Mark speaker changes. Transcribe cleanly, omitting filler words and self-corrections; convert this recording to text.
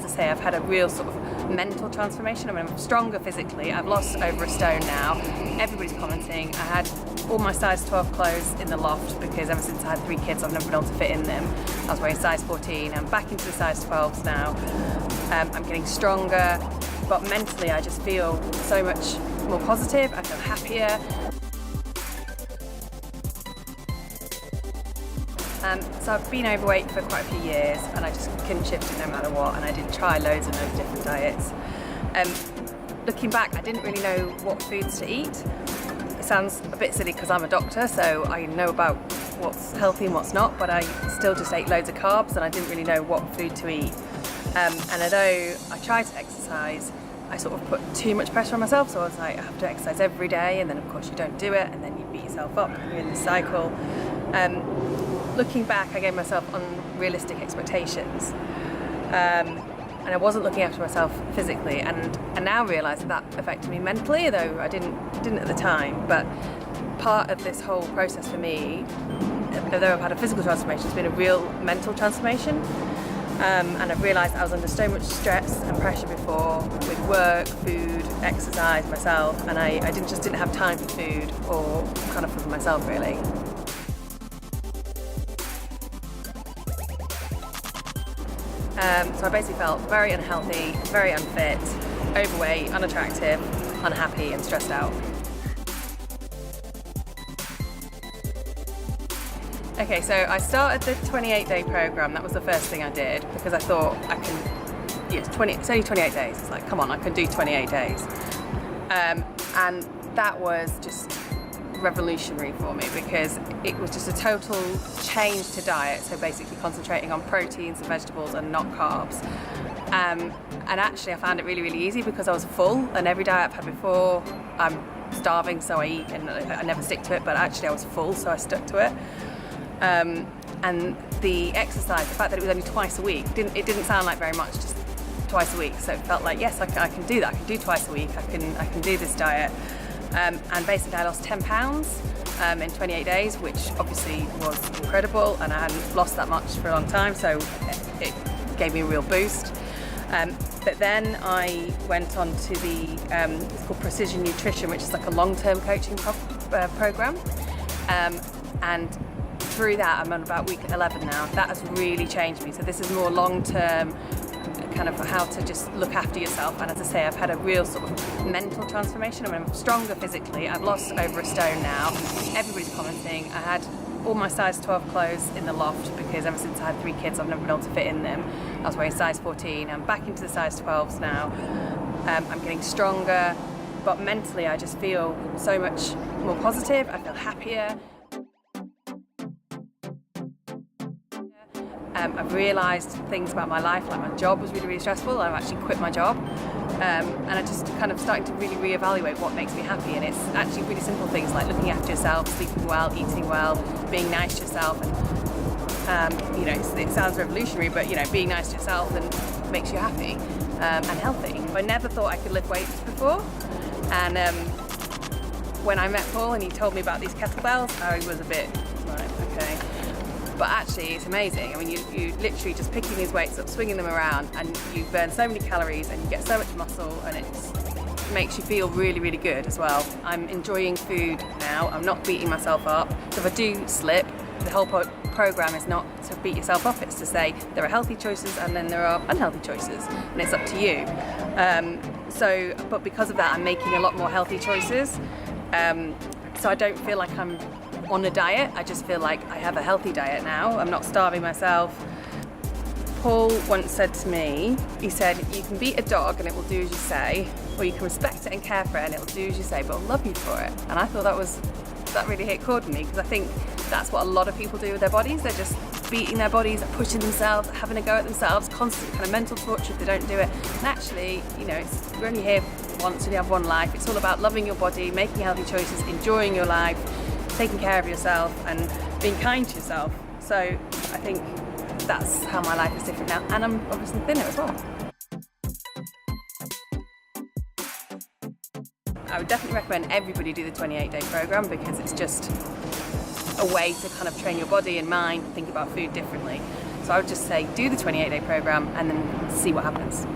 Speaker 1: to say I've had a real sort of mental transformation. I mean, I'm stronger physically. I've lost over a stone now. Everybody's commenting. I had all my size 12 clothes in the loft because ever since I had 3 kids I've never been able to fit in them. I was wearing size 14. I'm back into the size 12s now. I'm getting stronger, but mentally I just feel so much more positive. I feel happier. So I've been overweight for quite a few years and I just couldn't shift it no matter what, and I did try loads of different diets. Looking back, I didn't really know what foods to eat. It sounds a bit silly because I'm a doctor, so I know about what's healthy and what's not, but I still just ate loads of carbs and I didn't really know what food to eat. And although I tried to exercise, I sort of put too much pressure on myself, so I was like, I have to exercise every day, and then of course you don't do it, and then you beat yourself up, you're in this cycle. Looking back, I gave myself unrealistic expectations, and I wasn't looking after myself physically, and I now realise that affected me mentally, though I didn't at the time. But part of this whole process for me, although I've had a physical transformation, it's been a real mental transformation. And I've realised I was under so much stress and pressure before with work, food, exercise, myself, and I didn't have time for food or kind of for myself really. So I basically felt very unhealthy, very unfit, overweight, unattractive, unhappy and stressed out. Okay, so I started the 28-day program. That was the first thing I did because I thought it's only 28 days. It's like, come on, I can do 28 days. And that was just revolutionary for me because it was just a total change to diet. So basically concentrating on proteins and vegetables and not carbs. And actually I found it really, really easy because I was full, and every diet I've had before, I'm starving, so I eat and I never stick to it, but actually I was full, so I stuck to it. And the exercise, the fact that it was only twice a week, it didn't sound like very much, just twice a week. So it felt like, yes, I can do that. I can do twice a week. I can do this diet. And basically I lost 10 pounds in 28 days, which obviously was incredible. And I hadn't lost that much for a long time, so it gave me a real boost. But then I went on to the, it's called Precision Nutrition, which is like a long-term coaching program. And through that, I'm on about week 11 now. That has really changed me. So this is more long-term, kind of how to just look after yourself. And as I say, I've had a real sort of mental transformation. I mean, I'm stronger physically. I've lost over a stone now. Everybody's commenting. I had all my size 12 clothes in the loft because ever since I had 3 kids, I've never been able to fit in them. I was wearing size 14. I'm back into the size 12s now. I'm getting stronger, but mentally I just feel so much more positive. I feel happier. I've realised things about my life, like my job was really, really stressful. I've actually quit my job, and I just kind of starting to really reevaluate what makes me happy. And it's actually really simple things like looking after yourself, sleeping well, eating well, being nice to yourself. And it sounds revolutionary, but being nice to yourself and makes you happy and healthy. I never thought I could lift weights before, and when I met Paul and he told me about these kettlebells, I was a bit right, okay. But actually it's amazing. I mean, you literally just picking these weights up, swinging them around, and you burn so many calories and you get so much muscle, and it makes you feel really, really good as well. I'm enjoying food now. I'm not beating myself up. So if I do slip, the whole program is not to beat yourself up. It's to say there are healthy choices and then there are unhealthy choices, and it's up to you. But because of that, I'm making a lot more healthy choices. So I don't feel like I'm on a diet. I just feel like I have a healthy diet now. I'm not starving myself. Paul once said to me, he said, you can beat a dog and it will do as you say, or you can respect it and care for it and it will do as you say, but it'll love you for it. And I thought that really hit chord with me, because I think that's what a lot of people do with their bodies. They're just beating their bodies, pushing themselves, having a go at themselves, constant kind of mental torture if they don't do it. And actually, we're only here once, and you have one life. It's all about loving your body, making healthy choices, enjoying your life, taking care of yourself and being kind to yourself. So I think that's how my life is different now, and I'm obviously thinner as well. I would definitely recommend everybody do the 28-day program because it's just a way to kind of train your body and mind, think about food differently. So I would just say do the 28-day program and then see what happens.